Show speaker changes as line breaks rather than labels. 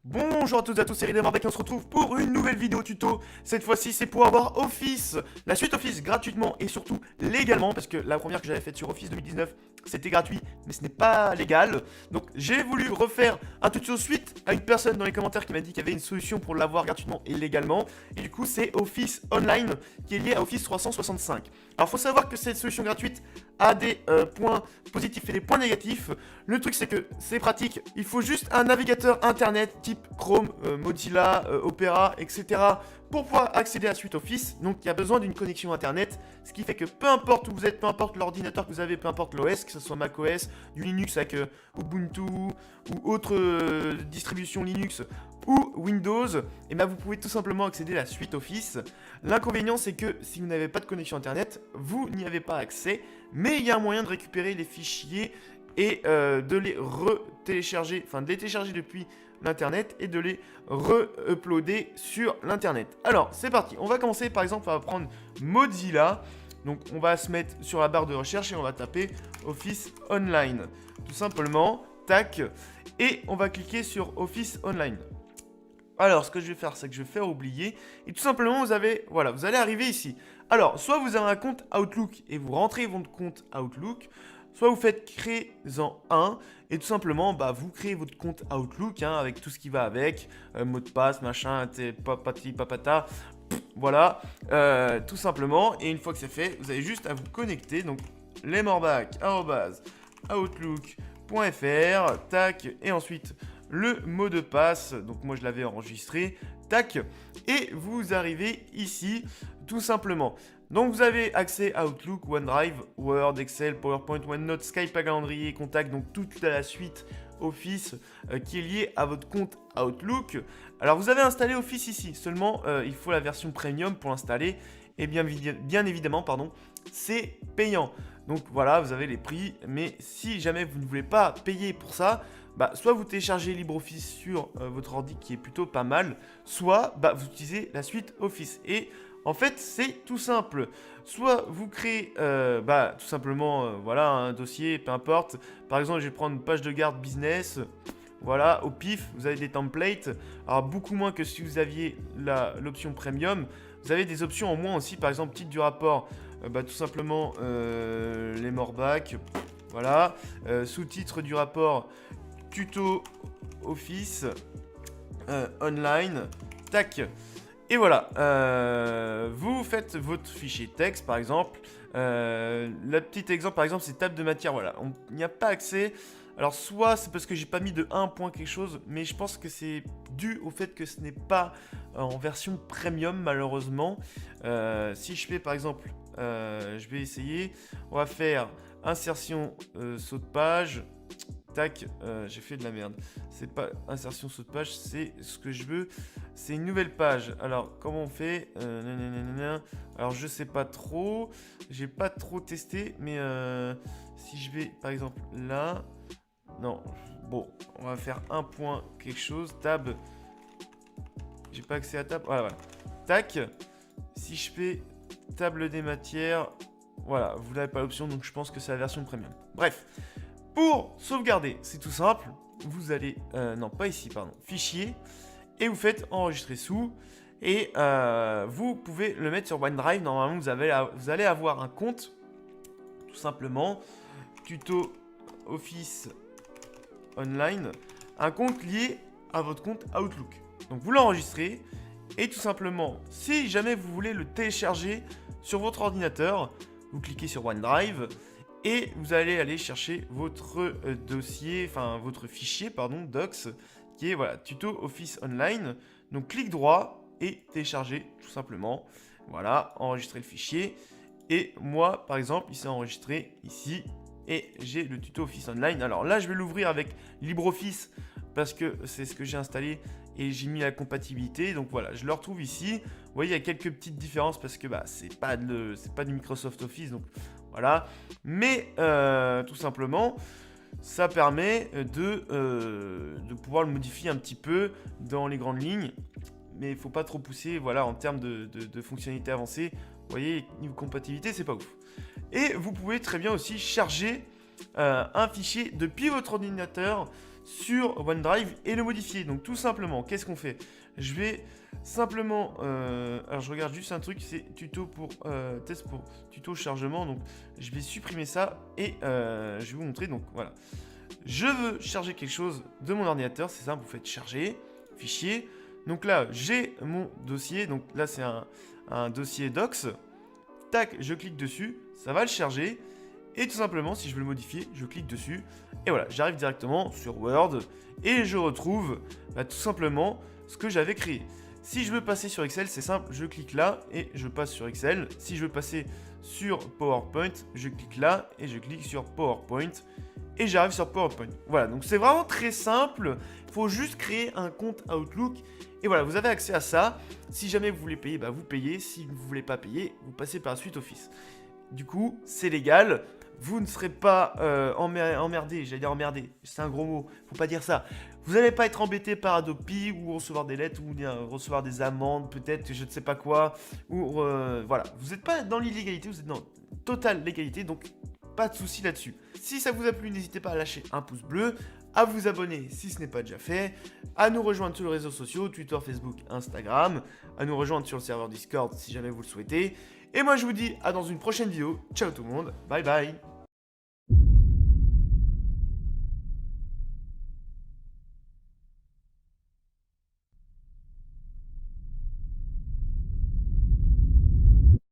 Bonjour à toutes et à tous, c'est Ridemarbek et on se retrouve pour une nouvelle vidéo tuto. Cette fois-ci, c'est pour avoir Office, la suite Office gratuitement et surtout légalement, parce que la première que j'avais faite sur Office 2019, c'était gratuit, mais ce n'est pas légal. Donc j'ai voulu refaire un tuto suite à une personne dans les commentaires qui m'a dit qu'il y avait une solution pour l'avoir gratuitement et légalement. Et du coup, c'est Office Online qui est lié à Office 365. Alors, faut savoir que cette solution gratuite a des points positifs et des points négatifs. Le truc, c'est que c'est pratique. Il faut juste un navigateur internet type Chrome, Mozilla, Opera, etc. pour pouvoir accéder à la suite Office. Donc, il y a besoin d'une connexion internet. Ce qui fait que peu importe où vous êtes, peu importe l'ordinateur que vous avez, peu importe l'OS, que ce soit macOS, du Linux avec Ubuntu ou autre distribution Linux ou Windows, et ben vous pouvez tout simplement accéder à la suite Office. L'inconvénient, c'est que si vous n'avez pas de connexion internet, vous n'y avez pas accès, mais il y a un moyen de récupérer les fichiers et de les re-télécharger, enfin de les télécharger depuis l'internet et de les re-uploader sur l'internet. Alors, c'est parti. On va commencer par exemple par prendre Mozilla. Donc, on va se mettre sur la barre de recherche et on va taper Office Online. Tout simplement, tac, et on va cliquer sur Office Online. Alors, ce que je vais faire, c'est que je vais faire oublier. Et tout simplement, vous allez arriver ici. Alors, soit vous avez un compte Outlook et vous rentrez votre compte Outlook, soit vous faites créer-en un. Et tout simplement, vous créez votre compte Outlook avec tout ce qui va avec, mot de passe, machin, papati, papata. Voilà, tout simplement. Et une fois que c'est fait, vous avez juste à vous connecter. Donc, lemorbac@outlook.fr, tac, et ensuite le mot de passe, donc moi je l'avais enregistré, tac, et vous arrivez ici, tout simplement. Donc vous avez accès à Outlook, OneDrive, Word, Excel, PowerPoint, OneNote, Skype, calendrier, contact, donc toute la suite Office qui est liée à votre compte Outlook. Alors vous avez installé Office ici, seulement il faut la version Premium pour l'installer, et bien évidemment, c'est payant. Donc voilà, vous avez les prix, mais si jamais vous ne voulez pas payer pour ça, soit vous téléchargez LibreOffice sur votre ordi qui est plutôt pas mal, soit vous utilisez la suite Office. Et en fait, c'est tout simple. Soit vous créez tout simplement voilà, un dossier, peu importe. Par exemple, je vais prendre une page de garde business. Voilà, au pif, vous avez des templates. Alors, beaucoup moins que si vous aviez l'option premium. Vous avez des options en moins aussi, par exemple, titre du rapport. Tout simplement, les morbacs. Voilà, sous-titre du rapport, tuto Office online, tac, et voilà, vous faites votre fichier texte par exemple, le petit exemple par exemple c'est table de matière, voilà, il n'y a pas accès. Alors soit c'est parce que j'ai pas mis de 1 point quelque chose, mais je pense que c'est dû au fait que ce n'est pas en version premium malheureusement. Si je fais par exemple, je vais essayer, on va faire insertion saut de page. Tac, j'ai fait de la merde. C'est pas insertion saut de page, c'est ce que je veux. C'est une nouvelle page. Alors, comment on fait Alors, je sais pas trop. J'ai pas trop testé, mais si je vais par exemple là. Non, bon, on va faire un point quelque chose. Tab. J'ai pas accès à tab. Voilà, voilà. Tac. Si je fais table des matières. Voilà, vous n'avez pas l'option, donc je pense que c'est la version premium. Bref. Pour sauvegarder, c'est tout simple. Vous allez, non pas ici, pardon, fichier, et vous faites enregistrer sous, et vous pouvez le mettre sur OneDrive. Normalement, vous allez avoir un compte, tout simplement, tuto Office Online, un compte lié à votre compte Outlook. Donc vous l'enregistrez, et tout simplement, si jamais vous voulez le télécharger sur votre ordinateur, vous cliquez sur OneDrive, et vous allez aller chercher votre dossier, enfin votre fichier, pardon, docs, qui est voilà, tuto Office Online. Donc clic droit et télécharger tout simplement. Voilà, enregistrer le fichier. Et moi, par exemple, il s'est enregistré ici et j'ai le tuto Office Online. Alors là, je vais l'ouvrir avec LibreOffice parce que c'est ce que j'ai installé et j'ai mis la compatibilité. Donc voilà, je le retrouve ici. Vous voyez, il y a quelques petites différences parce que c'est pas du Microsoft Office, donc voilà. Mais tout simplement, ça permet de pouvoir le modifier un petit peu dans les grandes lignes. Mais il ne faut pas trop pousser, voilà, en termes de fonctionnalités avancées. Vous voyez, niveau compatibilité, c'est pas ouf. Et vous pouvez très bien aussi charger un fichier depuis votre ordinateur sur OneDrive et le modifier. Donc tout simplement, qu'est-ce qu'on fait? Je vais simplement... alors je regarde juste un truc, c'est tuto pour test pour tuto chargement. Donc je vais supprimer ça et je vais vous montrer. Donc voilà. Je veux charger quelque chose de mon ordinateur, c'est simple, vous faites charger, fichier. Donc là, j'ai mon dossier, donc là c'est un dossier docs. Tac, je clique dessus, ça va le charger. Et tout simplement, si je veux le modifier, je clique dessus. Et voilà, j'arrive directement sur Word et je retrouve tout simplement ce que j'avais créé. Si je veux passer sur Excel, c'est simple, je clique là et je passe sur Excel. Si je veux passer sur PowerPoint, je clique là et je clique sur PowerPoint. Et j'arrive sur PowerPoint. Voilà, donc c'est vraiment très simple. Il faut juste créer un compte Outlook. Et voilà, vous avez accès à ça. Si jamais vous voulez payer, vous payez. Si vous ne voulez pas payer, vous passez par la suite Office. Du coup, c'est légal. Vous ne serez pas emmerdé. J'allais dire emmerdé. C'est un gros mot. Faut pas dire ça. Vous n'allez pas être embêté par Adobe ou recevoir des lettres ou recevoir des amendes, peut-être, je ne sais pas quoi. Ou voilà. Vous n'êtes pas dans l'illégalité, vous êtes dans totale légalité. Donc, pas de souci là-dessus. Si ça vous a plu, n'hésitez pas à lâcher un pouce bleu, à vous abonner si ce n'est pas déjà fait, à nous rejoindre sur les réseaux sociaux, Twitter, Facebook, Instagram, à nous rejoindre sur le serveur Discord si jamais vous le souhaitez. Et moi je vous dis à dans une prochaine vidéo. Ciao tout le monde, bye bye.